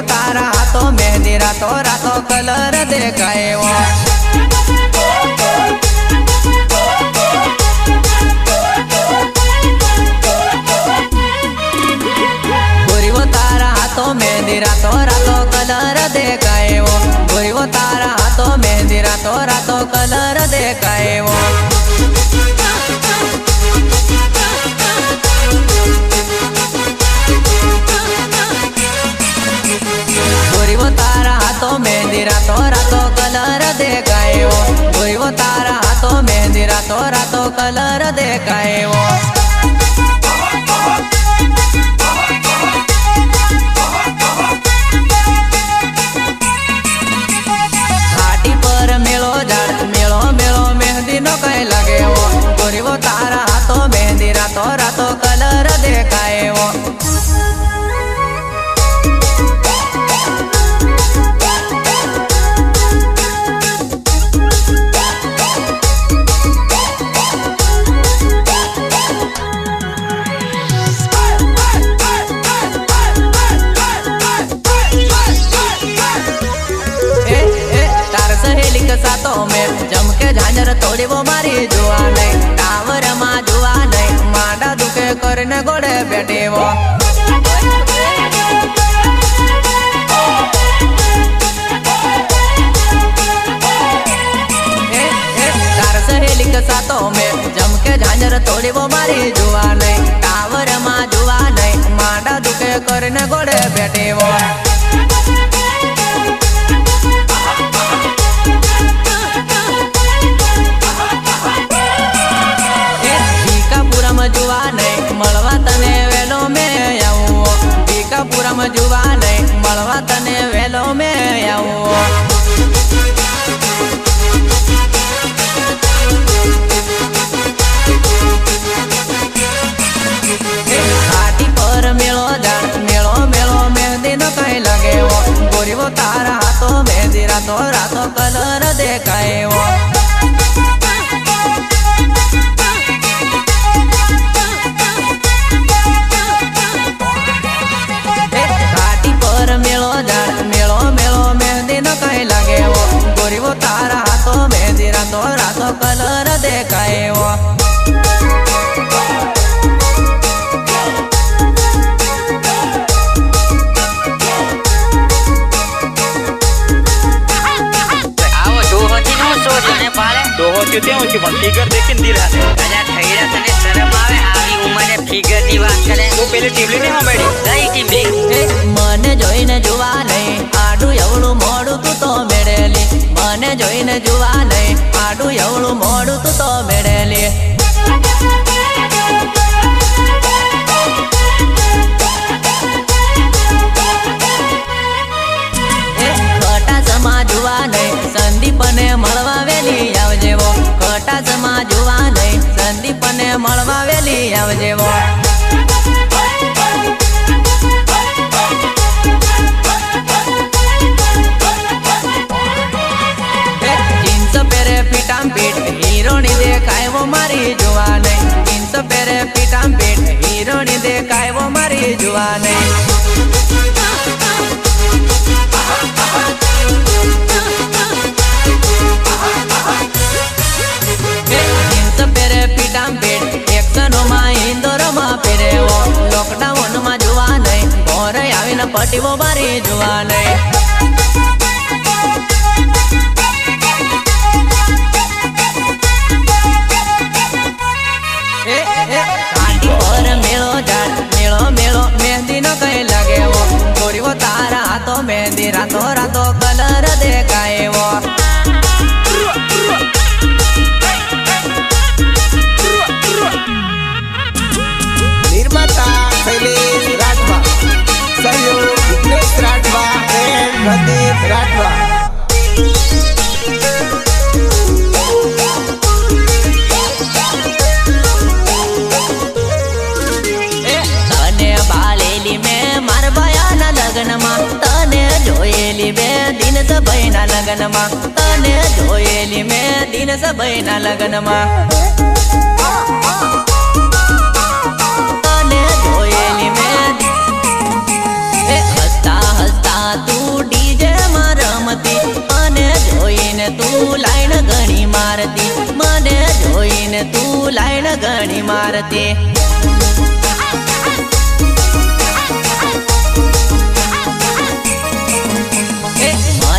तारा हाथों मेहंदी रातों रातों कलर देखाए वो गोरी वो तारा हाथों मेहंदी रातों रातों कलर देखाए वो गोरी वो तारा हाथों मेहंदी रातों रातों कलर देखाए वो मेहंदी रातों रातों कलर देखाए वो गोरी वो तारा हाथों मेहंदी रातों रातों कलर देखाए वो घाटी पर मेलो झाड़ मेलो मेलो मेहंदी नो कहीं लगे वो गोरी वो तारा हाथों मेहंदी रातों रातों कलर देखाए वो सातों में जमके झांझर तोड़ी वो मारी जुआ नहीं टावर माँ जुआ नहीं मांडा दुखे करने गोड़े बैठे वो तार सहेली के सातों में जमके झांझर तोड़ी वो मारी जुआ नहीं टावर माँ जुआ नहीं मांडा दुखे करने गोड़े बैठे वो जुआ नहीं मलवा तने वेलो में आऊं टीकापुरा में जुआ नहीं मलवा तने वेलो में आऊं घाटी पर मेलो झाड़ मेलो मेलो मेहंदी न कहीं लगे वो गोरी वो तारा हाथों मेहंदी रातों रातों कलर देखाए वो वो तारा हाथों मेहंदी रातों रातों कलर देखाए वो फिगर देखिन दिल है अजा खैरा तने शर्म आवे आवी उमरे फिगर नी बात करे तो पहले टीमली ने हम बैठी गई टीमली मने જોઈને जुआ नहीं आडू एवळू मोडू तू तो मेडेली मने જોઈને जुआ नहीं आडू एवळू मोडू तू तो मेडेली खटा जमा जुआ नहीं संदीप ने મળવા વેલી આવજે वो खटा जमा जुआ नहीं संदीप ने મળવા વેલી आवजे वो जींस पेरे पीटाम पीट हीरोनी देखाय वो मारी जुआ नहीं जींस पेरे पीटाम पीट हीरोनी देखाय वो मारी जुआ नहीं जींस पेरे पीटाम पीट एक्शनो मा इंदोर मा पेरे वो लॉकडाउन मा जुआ नहीं घोर आवीने पटी वो मारी जुआ नहीं मेलो झाड़ मेलो मेलो मेहंदी न कहीं लगे वो गोरी वो तारा हाथों मेहंदी रातों रातों कलर देखाए वो निर्माता शैलेश राठवा सहयोग विघ्नेश राठवा एंड प्रदीप राठवा तने जोयेली में दिन से बहना लगन मा तने जोयेली में दिन से बहना लगन मा तने जोयेली में हंसता हंसता મારતી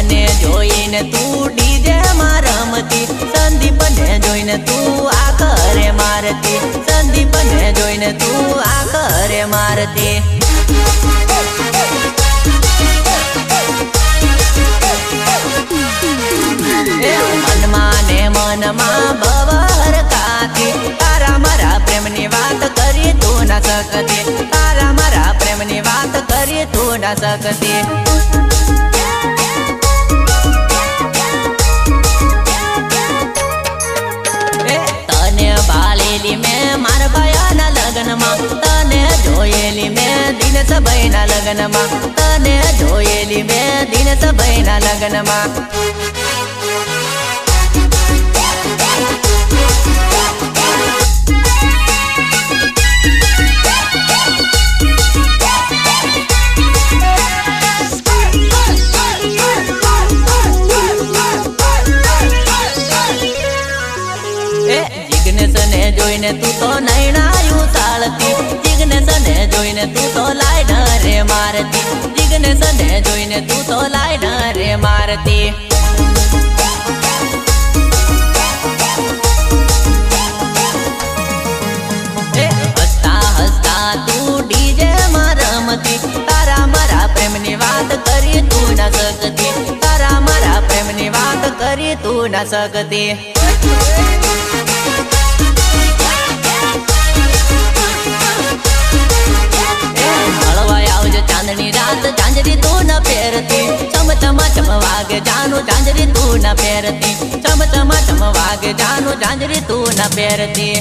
મને જોઈને તું ડીજે માં રમતી સંદીપને જોઈને તું આ કરે મારતી સંદીપને જોઈને તું આ કરે મારતી મનમાં ને મનમાં બવર કાતી તારા મારા પ્રેમની વાત કરી તું ના શકતી તારા મારા પ્રેમની વાત કરી તું ના શકતી તને ભાળેલી મેં મારા ભાયાના લગ્નમાં તને જોયેલી મેં દિનેશભાઈના લગ્નમાં તને જોયેલી મેં દિનેશભાઈના લગ્નમાં જિગ્નેશને જોઈને તું તો નૈણાયું તાળતી જિગ્નેશને જોઈને તું તો લાઈન રે મારતી જિગ્નેશને જોઈને તું તો લાઈન રે મારતી હસતા હસતા તું ડીજે માં રમતી તારા મારા પ્રેમની વાત કરી તું ના શકતી તારા મારા પ્રેમની વાત કરી તું ના શકતી ચાંદની રાત ઝાંઝરી તું ન પહેરતી ચમ ચમ ચમ વાગે જાનું ઝાંઝરી તું ન પહેરતી ચમ ચમ ચમ વાગે જાનું ઝાંઝરી તું ન પહેરતી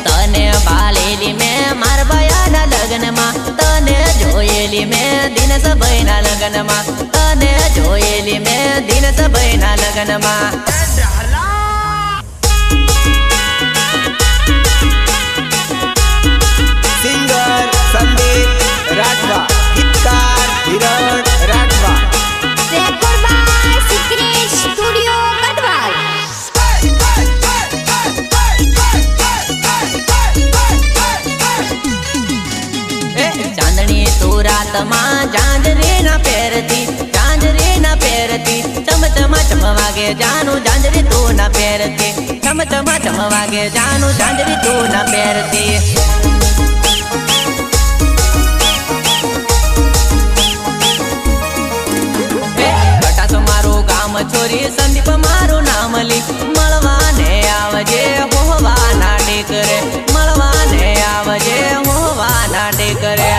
તને ભાળેલી મેં મારા ભાયાના લગ્નમાં તને જોયેલી મેં દિનેશભાઈના લગ્નમાં તને જોયેલી મેં દિનેશભાઈના લગ્નમાં સિંગર સંદીપ રાઠવા ગીતકાર Hiran Rathwa record by secret studio Gadhwal ચાંદણી તું રાતમાં ઝાંઝરી ના પહેરતી ઝાંઝરી ના પહેરતી ચમ ચમ ચમ વાગે જાનું ઝાંઝરી તું ના પહેરતી ચમ ચમ ચમ વાગે જાનું ઝાંઝરી તું ના પહેરતી છોરી સંદીપ મારું નામ લી મળવાને આવજે હોવા નાટે કરે મળવાને આવજે હોવા નાટે કરે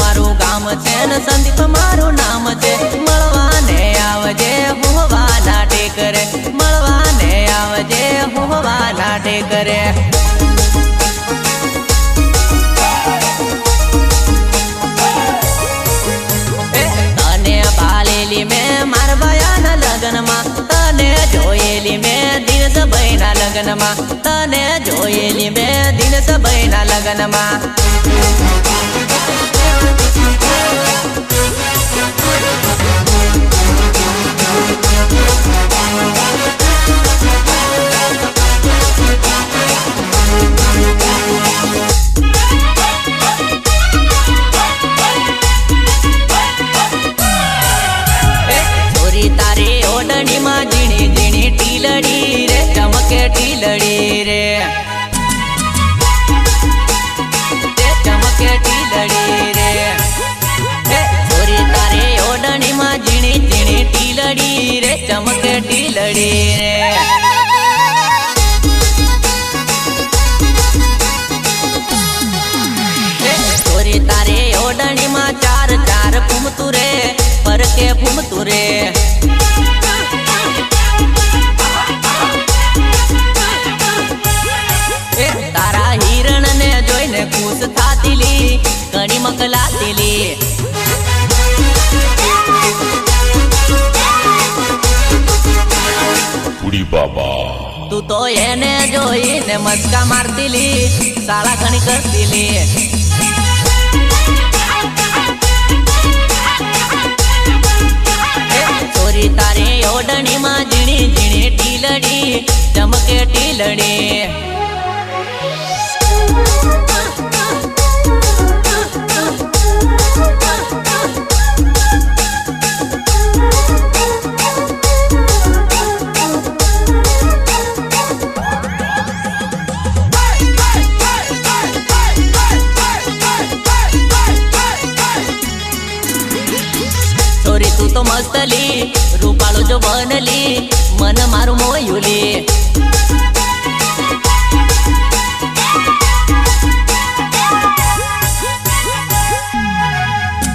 મારું ગામ છે ને સંદીપ મારું નામ છે મળવાને આવજે હોવા નાટે કરે મળવાને આવજે હોવા નાટે કરે મેં મારા ભાયાના લગ્નમાં તને જોયેલી મેં દિનેશભાઈના લગ્નમાં તને જોયેલી મેં દિનેશભાઈના લગ્નમાં તારી ઓડણીમાં ઝીણી ઝીણી ટીલડી રે ચમકે ટીલડી રે ચમકે ટીલડી રે છોરી તારી ઓડણીમાં ઝીણી ઝીણી ટીલડી રે ચમકે ટીલડી રે છોરી તારી ઓડણીમાં ચાર ચાર ફૂમતું રે પરકે ફૂમતું રે તારા હિરણ ને જોઈને ખુશ થાતીલી કણી મકલાતીલી બુડી બાબા તું તો એને જોઈને મસ્કા મારતીલી શાળા ઘણી કરતીલી છોરી તારી ઓઢણીમાં ઝીણી ઝીણી ટીલડી ચમકે ટીલડી તું તો મસ્તલી રૂપાળો જો બનલી મન મારું મોયુલી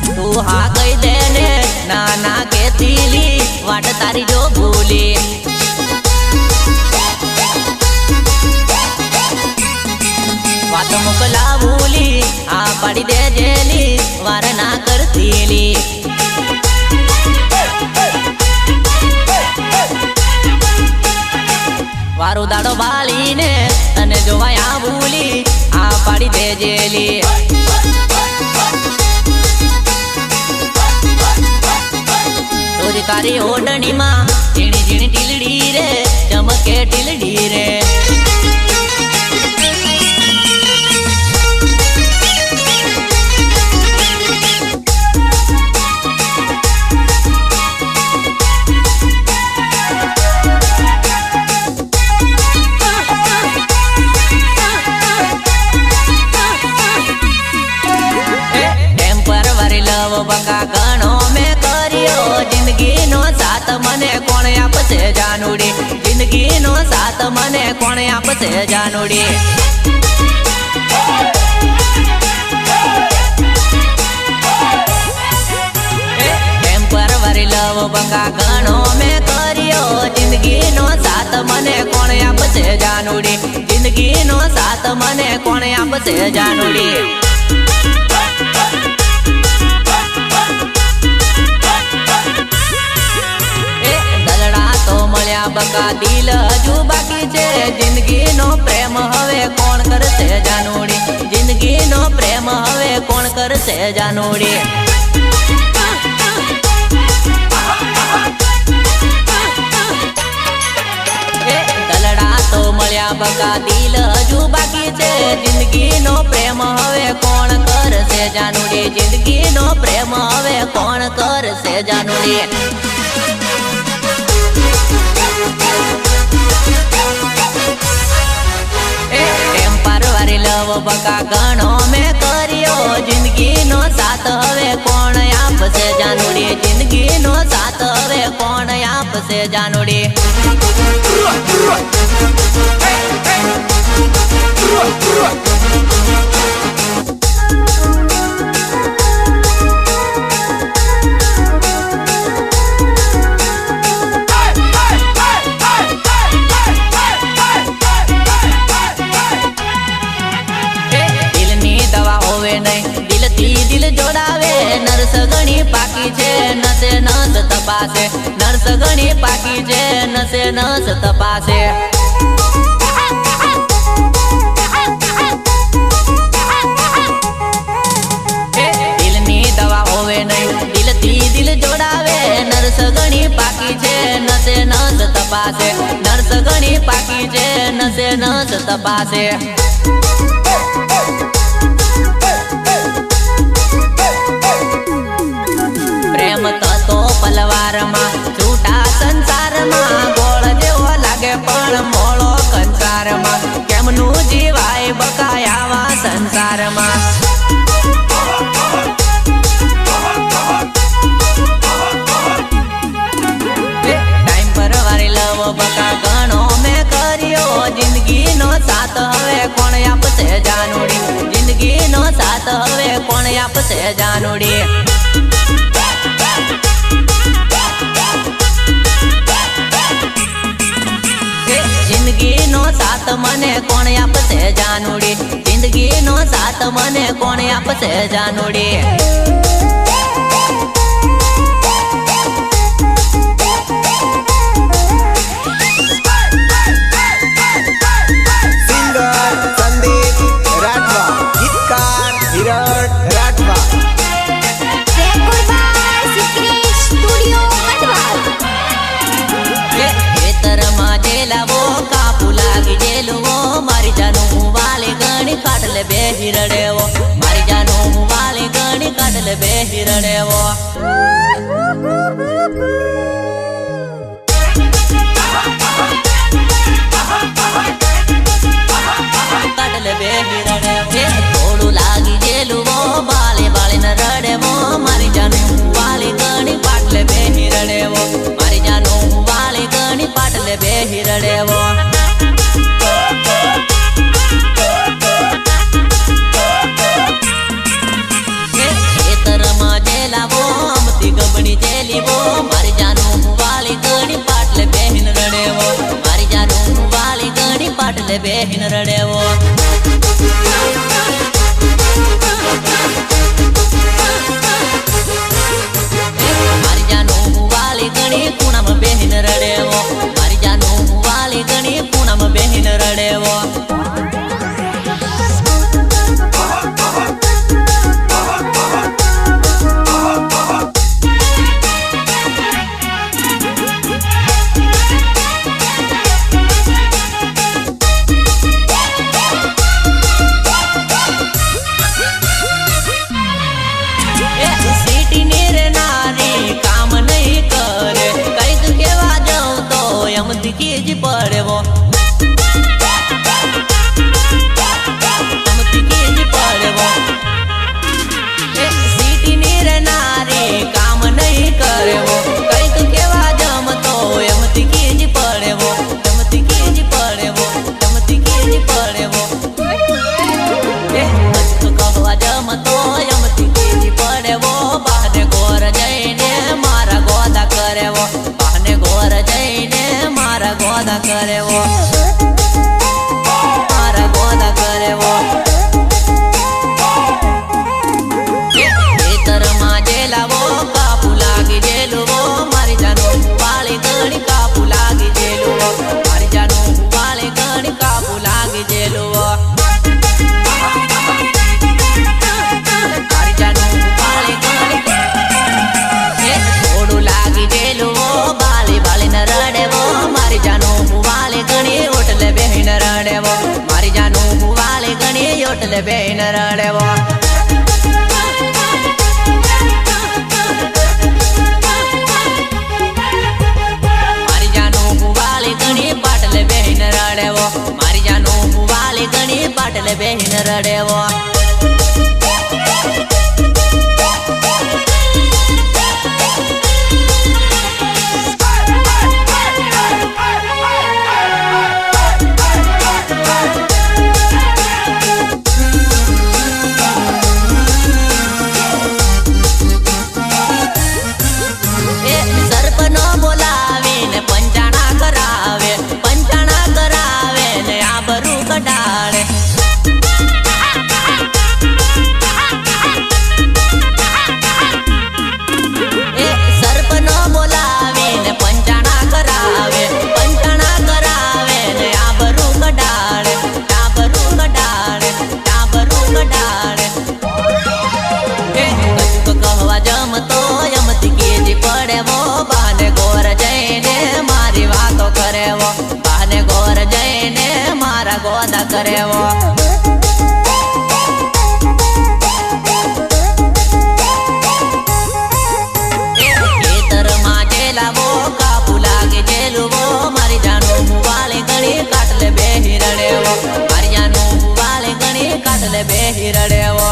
તું હા કહી દે ને ના ના કેતીલી વાટ તારી જો ભૂલી વાત મોકલા ભૂલી આ પાડી દે જેલી વાર ના કરતીલી વારો દાડો બાળીને તને જોવાયા ભૂલી આ પાડી દેજેલી તોરી તારી ઓઢણીમાં ઝીણી ઝીણી ટીલડી રે ચમકે ટીલડી રે બકા ઘણો મેં કર્યો જિંદગીનો સાથ મને કોણ આપશે જાનુડી જિંદગીનો સાથ મને કોણ આપશે જાનુડી એમ પરવારી લવ બકા ઘણો મેં કર્યો જિંદગીનો સાથ મને કોણ આપશે જાનુડી જિંદગીનો સાથ મને કોણ આપશે જાનુડી બકા દિલ હજુ બાકી છે જિંદગીનો પ્રેમ હવે કોણ કરશે જાનુડી જિંદગીનો પ્રેમ હવે કોણ કરશે જાનુડી દલડા તો મળ્યા બકા દિલ હજુ બાકી છે જિંદગીનો પ્રેમ હવે કોણ કરશે જાનુડી જિંદગીનો પ્રેમ હવે કોણ કરશે જાનુડી લવ બકા ઘણો મેં કર્યો જિંદગીનો સાથ હવે કોણ આપશે જાનુડી જિંદગીનો સાથ હવે કોણ આપશે જાનુડી દિલ જોડાવે નર્સ ઘણી પાકી છે નસે નસ તપાસે નર્સ ઘણી પાકી છે નસે નસ તપાસે દિલની દવા હોવે નહીં દિલથી દિલ જોડાવે નર્સ ઘણી પાકી છે નસે નસ તપાસે નર્સ ઘણી પાકી છે નસે નસ તપાસે પ્રેમ તો પલવારમાં છૂટા સંસારમાં ગોળ જેવો લાગે પણ મોળો કંસારમાં કેમનું જીવાય બકાયાવા સંસારમાં ટાઈમ પર વારી લવ બકા ઘણો મેં કર્યો જિંદગીનો સાથ હવે કોણ આપશે જાનુડી જિંદગીનો સાથ હવે કોણ આપશે જાનુડી જિંદગીનો સાથ મને કોણ આપશે જાનુડી જિંદગીનો સાથ મને કોણ આપશે જાનુડી राठवा રેકોર્ડ સિક્રેટ સ્ટુડિયો કટવાલ ખેતરમાં જેલાવો કાપુ લાગી જેલવો મારી જાનું હું વાલે ગણી કાટલે બે હિરડેવો મારી જાનું હું વાલે ગણી કાટલે બે હિરડેવો કાટલે બે હિરડેવો થોડું લાગી જેલવો બાલે બાલે ન રડેવો મારી જાનું હું વાલે ગણી પાટલે બે હિરડેવો મારી જાનું હું વાલે ગણી પાટલે બે હિરડેવો ખેતરમાં જેલાવો અમતી ગબણી જેલીવો મારી જાનું હું વાલી ગણી પાટલે બેહીન રડેવો મારી જાનું હું વાલી ગણી પાટલે બેહીન રડેવો મારી જાનું હું વાલી ગણી પૂણામાં બેહીન રડેવો મારી જાનું હું વાલી ગણી પૂણામાં બેહીન રડેવો કેજી પડેવો અમતી કેજી પડેવો સિટી ની રે નારી કામ નહીં કરેવો કઈક કેવા જમતો એમતી કેજી પડેવો એમતી કેજી પડેવો એમતી કેજી પડેવો કઈક કહવા જમતો એમતી કેજી પડેવો બહાને ઘોર જઈને મારા ગોદા કરેવો બહાને ઘોર જઈને મારા ગોદા કરેવો મારા ગોદા કરેવો ખેતરમાં જેલાવો કાપુ લાગી જેલવો મારી જાનું વાળી ગણી કાપુ લાગી જેલવો મારી જાનું વાળી ગણી કાપુ લાગી જેલવો મારી જાનું વાળી ગણી થોડું લાગી જેલવો બાલી બાલી ન રડેવો મારી જાનું હું વાલે ગણી ઓટલે બેહીન રડેવો મારી જાનું હું વાલે ગણી ઓટલે બેહીન રડેવો મારી જાનું હું વાલે ગણી પાટલે બેહીન રડેવો મારી જાનું હું વાલે ગણી પાટલે બેહીન રડેવો સરપનો બોલાવીને પંચાણા કરાવે ને આબરૂ કઢાળે સરપનો બોલાવીને પંચાણા કરાવે ને આબરૂ કઢાળે આબરૂ કઢાળે આબરૂ કઢાળે કશું કહવા જમતો યમતી કેજી પડેવો બાને ગોર જઈને મારી વાતો કરેવો બાને ગોર જઈને મારા ગોદા કરેવો ખેતરમાં જેલાવો કાપુ લાગે જેલવો મારી જાનું હું વાલે ગણી કાટલે બે હિરડેવો મારી જાનું હું વાલે ગણી કાટલે બે હિરડેવો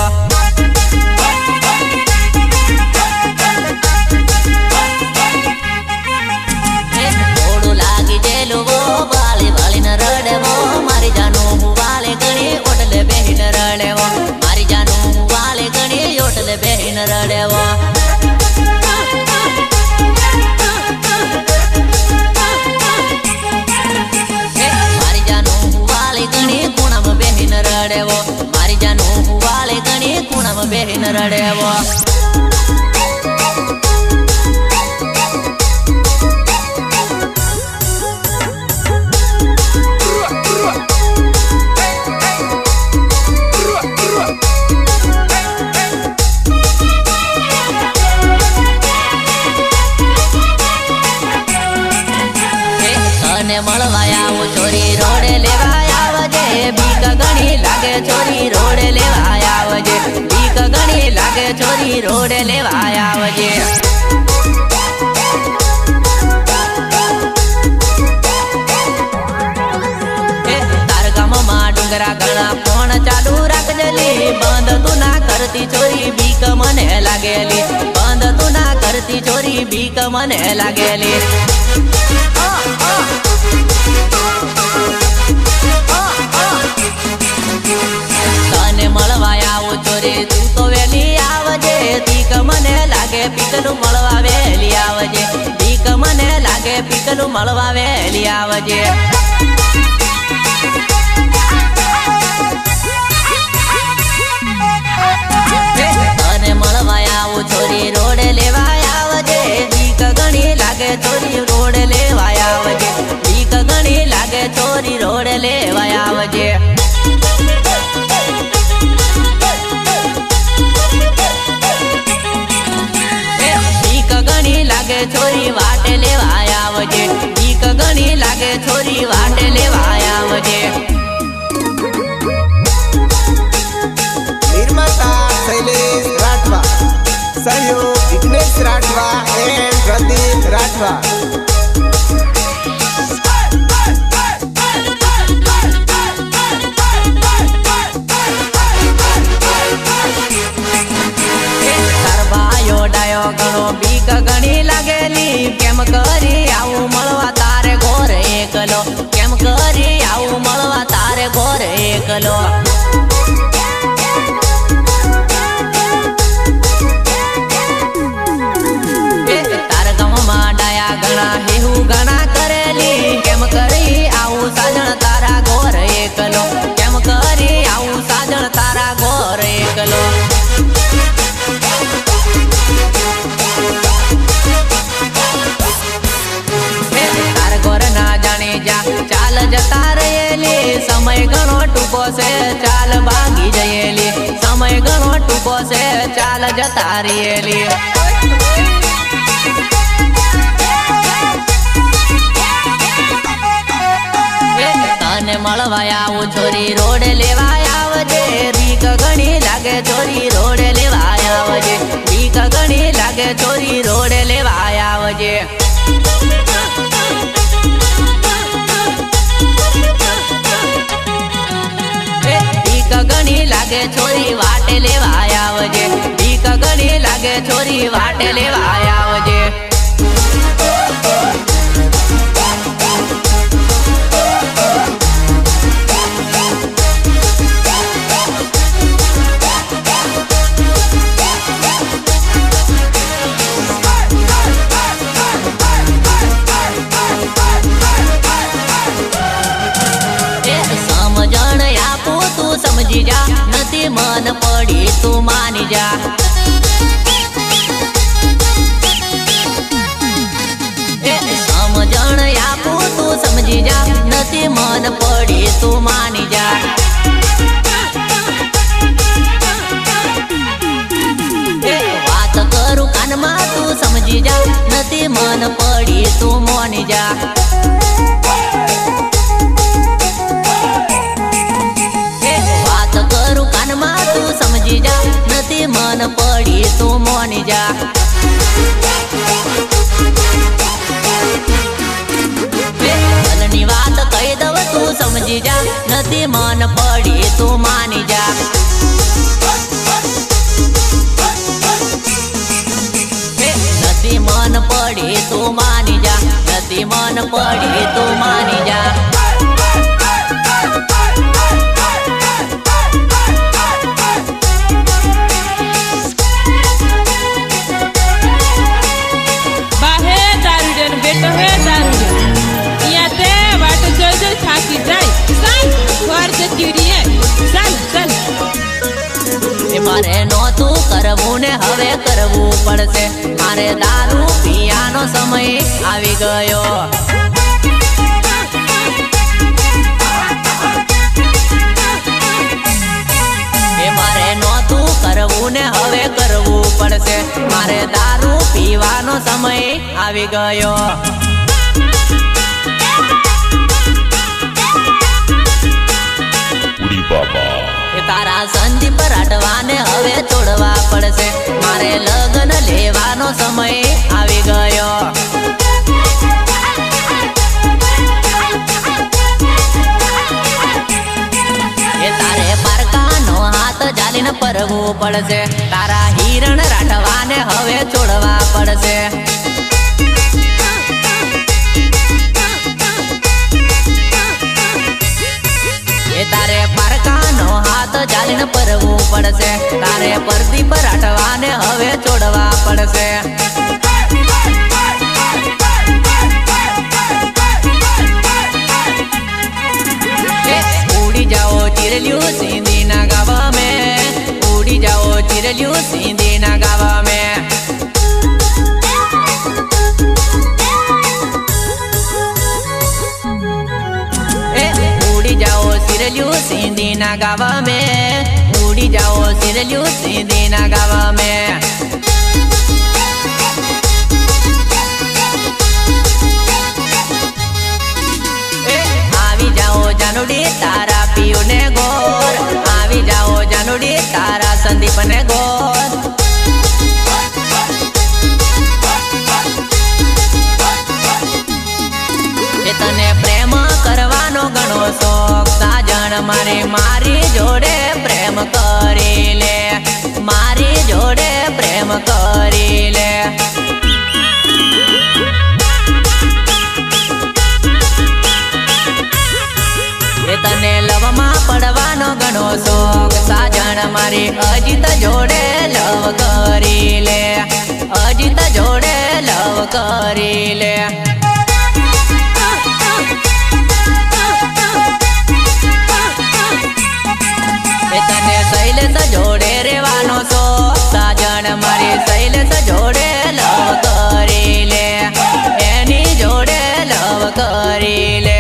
થોડું લાગી જેલવો બાલી બાલી ન રડેવો મારી જાનું હું વાલે ગણી ઓટલે બેહીન રડેવો મારી જાનું હું વાલે ગણી ઓટલે બેહીન રડેવો મારી જાનું હું વાલે ગણી ખૂણામાં બેહીન રડેવો મારી જાનું હું વાલે ગણી ખૂણામાં બેહીન રડેવો લાગે છોરી રોડ લેવા આવજે બીક ઘણી લાગે છોરી રોડ લેવા આવજે તાર ગામમાં ડુંગરા ઘણા ફોન ચાલુ રાખજેલી બંધ તું ના કરતી છોરી બીક મને લાગેલી બંધ તું ના કરતી છોરી બીક મને લાગેલી તને મળવા આવું છોરી તું તો વેલી આવજે બીક મને લાગે પીકલું મળવા વેલી આવજે બીક મને લાગે પીકલું મળવા વેલી આવજે તને મળવા આવું છોરી રોડ લેવા આવજે બીક ઘણી લાગે છોરી રોડ લેવા આવજે બીક ઘણી લાગે છોરી રોડ લેવા આવજે બીક ઘણી લાગે છોરી વાટે લેવા આવજે બીક ઘણી લાગે છોરી વાટે લેવા આવજે निर्माता शैलेश राठवा, सहयोग विघ्नेश राठवा एंड प्रदीप राठवा। ડાયો ઘણો બીક ઘણી લાગેલી કેમ કરી આવું મળવા તારે ઘોર એકલો કેમ કરી આવું મળવા તારે ઘોર એકલો તાર ગામમાં ડાયા ઘણા હેહુ ઘણા કરેલી કેમ કરી આવું સાજણ તારા ઘોર એકલો કેમ કરી આવું સાજણ તારા ઘોર એકલો ચાલ જતા રહેલી સમય ઘણો ટૂંકો છે ચાલ ભાગી જયેલી સમય ઘણો ટૂંકો છે ચાલ જતા રહેલી તને મળવા આવું છોરી રોડ લેવા આવજે બીક ઘણી લાગે છોરી રોડ લેવા આવજે બીક ઘણી લાગે છોરી રોડ લેવા આવજે ઘણી લાગે છોરી વાટે લેવા આવજે બીક ઘણી લાગે છોરી વાટે લેવા આવજે સમજી જા નથી મન પડી તું માની જા સમજણ આપું તું સમજી જા નથી મન પડી તું માની જા વાત કરું કાનમાં તું સમજી જા નથી મન પડી તું મોની જા સમજી જા નથી મન પડી તું મોની જા ની વાત કહી દવ તું સમજી જા નથી મન પડી તું માની જા નથી મન પડી તું માની જા નથી મન પડી તું માની જા મારે નહોતું કરવું ને હવે કરવું પડશે મારે દારૂ પીવાનો સમય આવી ગયો મારે નહોતું કરવું ને હવે કરવું પડશે મારે દારૂ પીવાનો સમય આવી ગયો Uri Baba. તારા સંદીપ રાઠવાને હવે છોડવા પડશે, મારે લગ્ન લેવાનો સમય આવી ગયો. એ તારે પારકાનો હાથ જાલીને પરવું પડશે, તારા હિરણ રાઠવાને હવે છોડવા પડશે. તારે પારકાનો હાથ જાલીને પરવું પડશે, તારે પ્રદીપ રાઠવાને હવે છોડવા પડશે. ઉડી જાઓ ચીરલ્યું સિંધીના ગાવા મેં, ઉડી જાઓ ચીરલ્યું સિંધીના ગાવા મેં. સિરલ્યું સિંધીના ગાવા મેં, ઉડી જાઓ સિરલ્યું સિંધીના ગાવા મેં. આવી જાઓ જાનુડી તારા પિયુને ગોર, આવી જાઓ જાનુડી તારા સંદીપને ગોર. તને પ્રેમ કરવાનો ઘણો શોખ સાજણ મારે, મારી જોડે પ્રેમ કરી લે, મારી જોડે પ્રેમ કરી લે. તને લવમાં પડવાનો ઘણો શોખ સાજણ મારી, અજીત જોડે લવ કરી લે, અજીત જોડે લવ કરી લે. તને શૈલેષ જોડે રેવાનો શોખ સાજણ મારી, શૈલેષ જોડે લવ કરી લે, એની જોડે લવ કરી લે.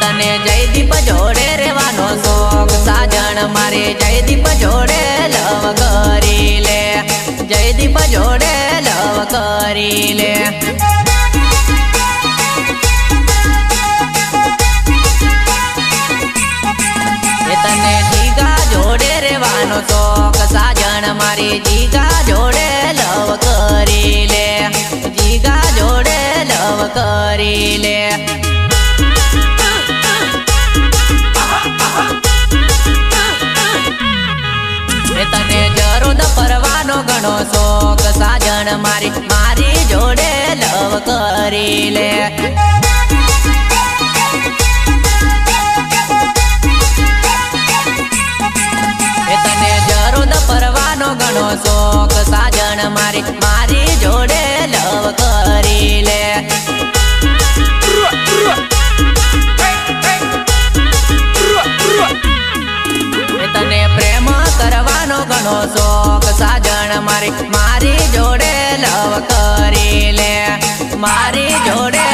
તને જયદીપ જોડે રેવાનો શોખ સાજણ મારી, જયદીપ જોડે લવ કરી લે, જયદીપ જોડે લવ કરી લે. તને જીગા જોડે રેવાનો શોખ સાજણ મારી, જીગા જોડે લવ કરી લે, જીગા જોડે લવ કરી લે. તને જરોદ ફરવાનો ઘણો શોખ સાજણ મારી, મારી જોડે લવ કરી લે. તને જરોદ ફરવાનો ઘણો શોખ સાજણ મારી, મારી જોડે લવ કરી લે. તને પ્રેમ કરવાનો ઘણો શોખ સાજણ મારી, મારી જોડે લવ કરી લે, મારી જોડે